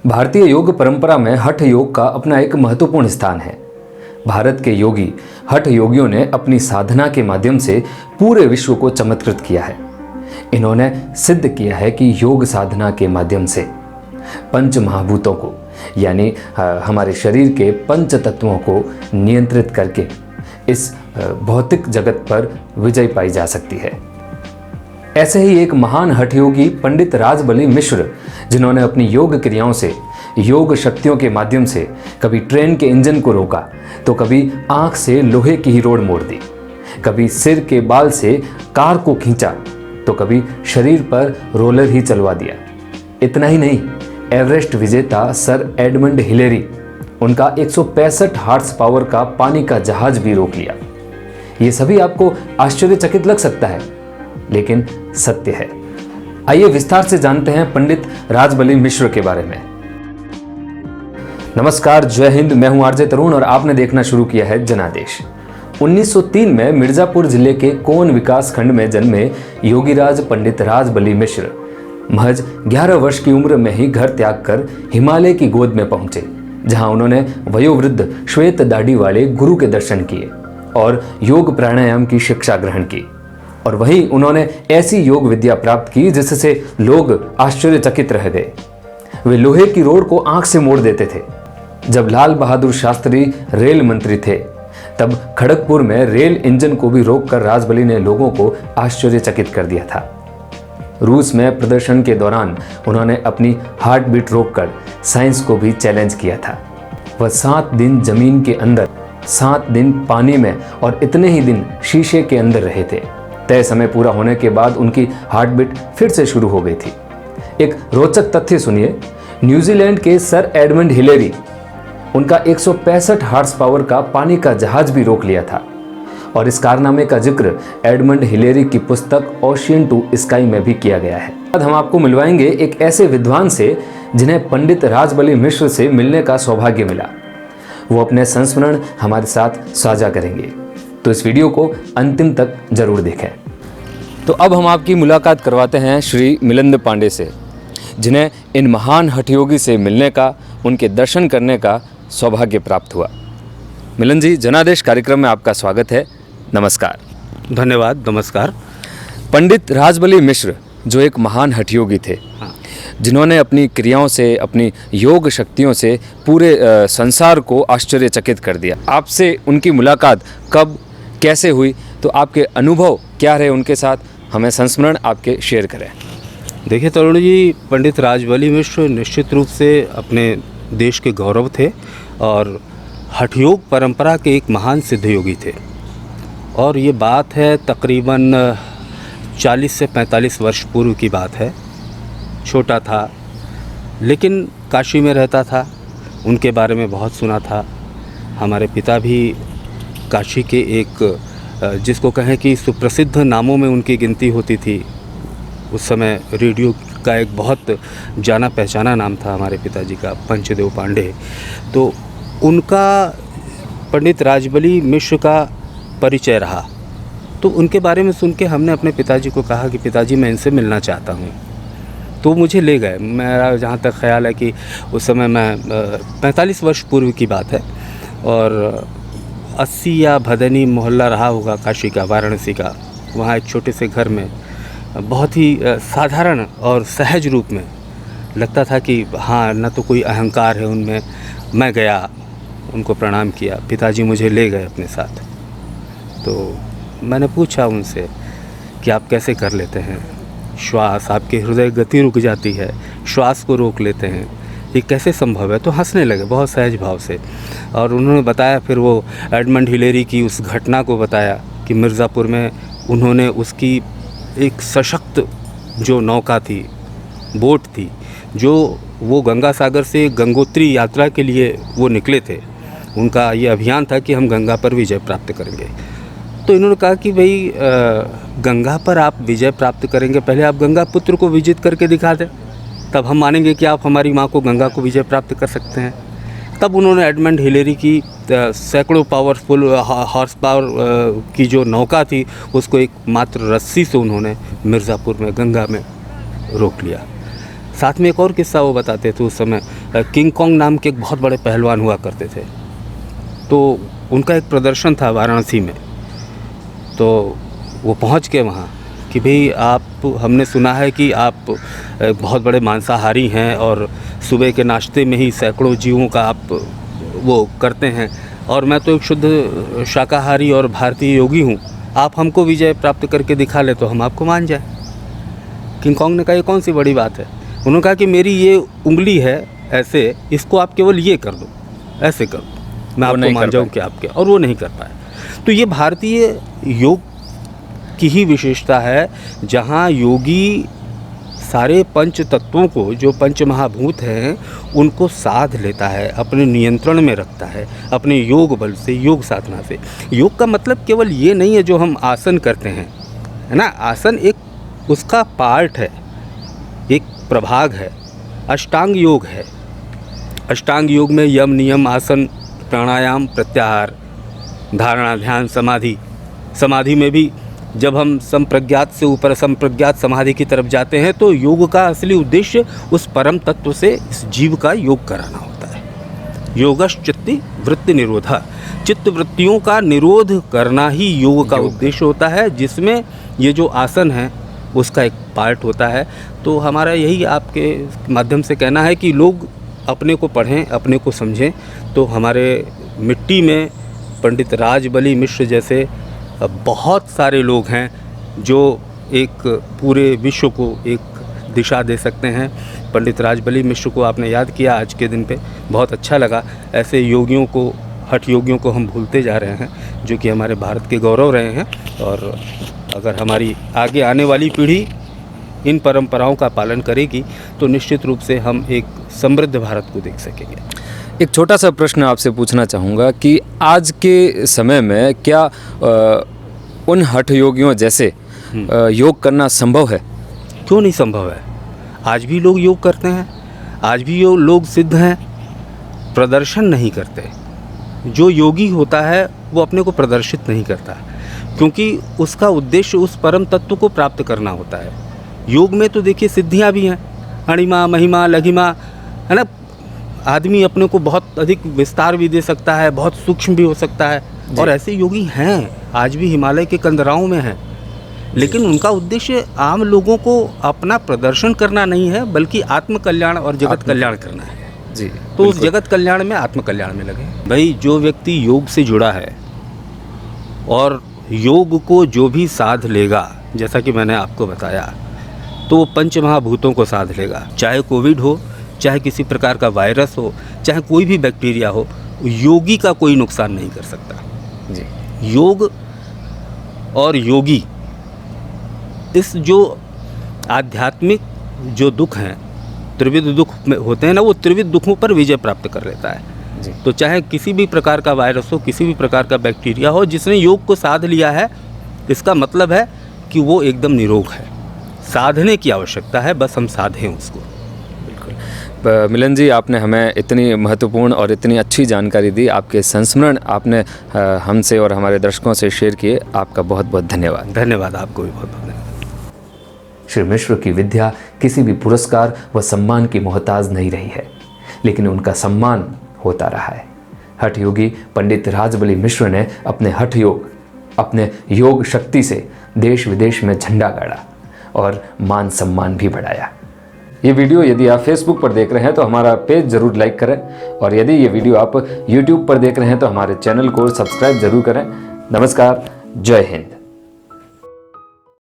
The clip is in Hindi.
भारतीय योग परंपरा में हठ योग का अपना एक महत्वपूर्ण स्थान है। भारत के योगी हठ योगियों ने अपनी साधना के माध्यम से पूरे विश्व को चमत्कृत किया है। इन्होंने सिद्ध किया है कि योग साधना के माध्यम से पंच महाभूतों को यानी हमारे शरीर के पंच तत्वों को नियंत्रित करके इस भौतिक जगत पर विजय पाई जा सकती है। ऐसे ही एक महान हठ योगी पंडित राजबली मिश्र, जिन्होंने अपनी योग क्रियाओं से, योग शक्तियों के माध्यम से कभी ट्रेन के इंजन को रोका तो कभी आंख से लोहे की ही रोड मोड़ दी, कभी सिर के बाल से कार को खींचा तो कभी शरीर पर रोलर ही चलवा दिया। इतना ही नहीं, एवरेस्ट विजेता सर एडमंड हिलेरी, उनका 165 हॉर्स पावर का पानी का जहाज भी रोक लिया। ये सभी आपको आश्चर्यचकित लग सकता है, लेकिन सत्य है। आइए विस्तार से जानते हैं पंडित राजबली मिश्र के बारे में। नमस्कार, जय हिंद। मैं हूं आरजे तरुण और आपने देखना शुरू किया है जनादेश। 1903 में मिर्जापुर जिले के कोन विकास खंड में जन्मे योगीराज पंडित राजबली मिश्र महज 11 वर्ष की उम्र में ही घर त्याग कर हिमालय की गोद में पहुंचे, जहां उन्होंने वयोवृद्ध श्वेत दाढ़ी वाले गुरु के दर्शन किए और योग प्राणायाम की शिक्षा ग्रहण की। और वहीं उन्होंने ऐसी योग विद्या प्राप्त की जिससे लोग आश्चर्यचकित रह गए। वे लोहे की रोड को आंख से मोड़ देते थे। जब लाल बहादुर शास्त्री रेल मंत्री थे, तब खड़गपुर में रेल इंजन को भी रोककर राजबली ने लोगों को आश्चर्यचकित कर दिया था। रूस में प्रदर्शन के दौरान उन्होंने अपनी हार्ट बीट रोककर साइंस को भी चैलेंज किया था। वह 7 दिन जमीन के अंदर, 7 दिन पानी में और इतने ही दिन शीशे के अंदर रहे थे। तय समय पूरा होने के बाद उनकी हार्ट बीट फिर से शुरू हो गई थी। एक रोचक तथ्य सुनिए, न्यूजीलैंड के सर एडमंड हिलेरी, उनका 165 हॉर्स पावर का पानी का जहाज भी रोक लिया था। और इस कारनामे का जिक्र एडमंड हिलेरी की पुस्तक ओशियन टू स्काई में भी किया गया है। आज हम आपको मिलवाएंगे एक ऐसे विद्वान से जिन्हें पंडित राजबली मिश्र से मिलने का सौभाग्य मिला। वो अपने संस्मरण हमारे साथ साझा करेंगे, तो इस वीडियो को अंतिम तक जरूर देखें। तो अब हम आपकी मुलाकात करवाते हैं श्री मिलिंद पांडे से, जिन्हें इन महान हठयोगी से मिलने का, उनके दर्शन करने का सौभाग्य प्राप्त हुआ। मिलिंद जी, जनादेश कार्यक्रम में आपका स्वागत है। नमस्कार। धन्यवाद। नमस्कार। पंडित राजबली मिश्र जो एक महान हठयोगी थे, जिन्होंने अपनी क्रियाओं से, अपनी योग शक्तियों से पूरे संसार को आश्चर्यचकित कर दिया। आपसे उनकी मुलाकात कब, कैसे हुई, तो आपके अनुभव क्या रहे उनके साथ, हमें संस्मरण आपके शेयर करें। देखिए तरुण जी, पंडित राजबली मिश्र निश्चित रूप से अपने देश के गौरव थे और हठयोग परंपरा के एक महान सिद्ध योगी थे। और ये बात है तकरीबन 40 से 45 वर्ष पूर्व की बात है। छोटा था लेकिन काशी में रहता था, उनके बारे में बहुत सुना था। हमारे पिता भी काशी के एक, जिसको कहें कि सुप्रसिद्ध नामों में उनकी गिनती होती थी। उस समय रेडियो का एक बहुत जाना पहचाना नाम था हमारे पिताजी का, पंचदेव पांडे। तो उनका पंडित राजबली मिश्र का परिचय रहा। तो उनके बारे में सुन के हमने अपने पिताजी को कहा कि पिताजी मैं इनसे मिलना चाहता हूँ। तो मुझे ले गए। मेरा जहाँ तक ख्याल है कि उस समय मैं 45 वर्ष पूर्व की बात है और 80 या भदनी मोहल्ला रहा होगा काशी का, वाराणसी का। वहाँ एक छोटे से घर में बहुत ही साधारण और सहज रूप में लगता था कि हाँ, न तो कोई अहंकार है उनमें। मैं गया, उनको प्रणाम किया, पिताजी मुझे ले गए अपने साथ। तो मैंने पूछा उनसे कि आप कैसे कर लेते हैं श्वास, आपकी हृदय गति रुक जाती है, श्वास को रोक लेते हैं, ये कैसे संभव है? तो हंसने लगे बहुत सहज भाव से। और उन्होंने बताया, फिर वो एडमंड हिलेरी की उस घटना को बताया कि मिर्ज़ापुर में उन्होंने उसकी एक सशक्त जो नौका थी, बोट थी, जो वो गंगा सागर से गंगोत्री यात्रा के लिए वो निकले थे। उनका ये अभियान था कि हम गंगा पर विजय प्राप्त करेंगे। तो इन्होंने कहा कि भाई गंगा पर आप विजय प्राप्त करेंगे, पहले आप गंगा पुत्र को विजित करके दिखा दें, तब हम मानेंगे कि आप हमारी माँ को, गंगा को विजय प्राप्त कर सकते हैं। तब उन्होंने एडमंड हिलेरी की सैकड़ों पावरफुल हॉर्स पावर की जो नौका थी, उसको एक मात्र रस्सी से उन्होंने मिर्ज़ापुर में गंगा में रोक लिया। साथ में एक और किस्सा वो बताते थे उस समय, किंग कॉन्ग नाम के एक बहुत बड़े पहलवान हुआ करते थे, तो उनका एक प्रदर्शन था वाराणसी में। तो वो पहुंच के वहाँ कि भाई आप, हमने सुना है कि आप बहुत बड़े मांसाहारी हैं और सुबह के नाश्ते में ही सैकड़ों जीवों का आप वो करते हैं, और मैं तो एक शुद्ध शाकाहारी और भारतीय योगी हूँ, आप हमको विजय प्राप्त करके दिखा ले तो हम आपको मान जाए। किंग कॉन्ग ने कहा ये कौन सी बड़ी बात है। उन्होंने कहा कि मेरी ये उंगली है ऐसे, इसको आप केवल ये कर दो, ऐसे कर दो, मैं आपको मान जाऊँ कि आपके, और वो नहीं कर पाए। तो ये भारतीय योग की ही विशेषता है, जहाँ योगी सारे पंच तत्वों को, जो पंच महाभूत हैं, उनको साध लेता है, अपने नियंत्रण में रखता है, अपने योग बल से, योग साधना से। योग का मतलब केवल ये नहीं है जो हम आसन करते हैं, है ना, आसन एक उसका पार्ट है, एक प्रभाग है। अष्टांग योग है, अष्टांग योग में यम, नियम, आसन, प्राणायाम, प्रत्याहार, धारणा, ध्यान, समाधि। समाधि में भी जब हम संप्रज्ञात से ऊपर संप्रज्ञात समाधि की तरफ जाते हैं, तो योग का असली उद्देश्य उस परम तत्व से इस जीव का योग कराना होता है। योगश्चित्ति वृत्ति निरोधा, चित्त वृत्तियों का निरोध करना ही योग का उद्देश्य होता है, जिसमें ये जो आसन है उसका एक पार्ट होता है। तो हमारा यही आपके माध्यम से कहना है कि लोग अपने को पढ़ें, अपने को समझें। तो हमारे मिट्टी में पंडित राजबली मिश्र जैसे बहुत सारे लोग हैं जो एक पूरे विश्व को एक दिशा दे सकते हैं। पंडित राजबली मिश्र को आपने याद किया आज के दिन पे, बहुत अच्छा लगा। ऐसे योगियों को, हठ योगियों को हम भूलते जा रहे हैं, जो कि हमारे भारत के गौरव रहे हैं। और अगर हमारी आगे आने वाली पीढ़ी इन परंपराओं का पालन करेगी तो निश्चित रूप से हम एक समृद्ध भारत को देख सकेंगे। एक छोटा सा प्रश्न आपसे पूछना चाहूँगा कि आज के समय में क्या उन हठ योगियों जैसे योग करना संभव है? क्यों नहीं संभव है? आज भी लोग योग करते हैं, आज भी लोग सिद्ध हैं, प्रदर्शन नहीं करते। जो योगी होता है वो अपने को प्रदर्शित नहीं करता, क्योंकि उसका उद्देश्य उस परम तत्व को प्राप्त करना होता है। योग में तो देखिए सिद्धियाँ भी हैं, अणिमा, महिमा, लघिमा, है ना। आदमी अपने को बहुत अधिक विस्तार भी दे सकता है, बहुत सूक्ष्म भी हो सकता है, और ऐसे योगी हैं, आज भी हिमालय के कंदराओं में हैं। लेकिन उनका उद्देश्य आम लोगों को अपना प्रदर्शन करना नहीं है, बल्कि आत्म कल्याण और जगत कल्याण करना है जी। तो उस जगत कल्याण में, आत्म कल्याण में लगे। भाई, जो व्यक्ति योग से जुड़ा है और योग को जो भी साध लेगा, जैसा कि मैंने आपको बताया, तो वो पंच महाभूतों को साध लेगा। चाहे कोविड हो, चाहे किसी प्रकार का वायरस हो, चाहे कोई भी बैक्टीरिया हो, योगी का कोई नुकसान नहीं कर सकता जी। योग और योगी, इस जो आध्यात्मिक जो दुख हैं, त्रिविध दुख में होते हैं ना, वो त्रिविध दुखों पर विजय प्राप्त कर लेता है जी। तो चाहे किसी भी प्रकार का वायरस हो, किसी भी प्रकार का बैक्टीरिया हो, जिसने योग को साध लिया है, इसका मतलब है कि वो एकदम निरोग है। साधने की आवश्यकता है, बस हम साधें उसको। मिलन जी, आपने हमें इतनी महत्वपूर्ण और इतनी अच्छी जानकारी दी, आपके संस्मरण आपने हमसे और हमारे दर्शकों से शेयर किए, आपका बहुत बहुत धन्यवाद। धन्यवाद, आपको भी बहुत बहुत धन्यवाद। श्री मिश्र की विद्या किसी भी पुरस्कार व सम्मान की मोहताज नहीं रही है, लेकिन उनका सम्मान होता रहा है। हठ योगी पंडित राजबली मिश्र ने अपने हठ योग, अपने योग शक्ति से देश विदेश में झंडा गाड़ा और मान सम्मान भी बढ़ाया। ये वीडियो यदि आप फेसबुक पर देख रहे हैं तो हमारा पेज ज़रूर लाइक करें, और यदि ये वीडियो आप यूट्यूब पर देख रहे हैं तो हमारे चैनल को सब्सक्राइब ज़रूर करें। नमस्कार, जय हिंद।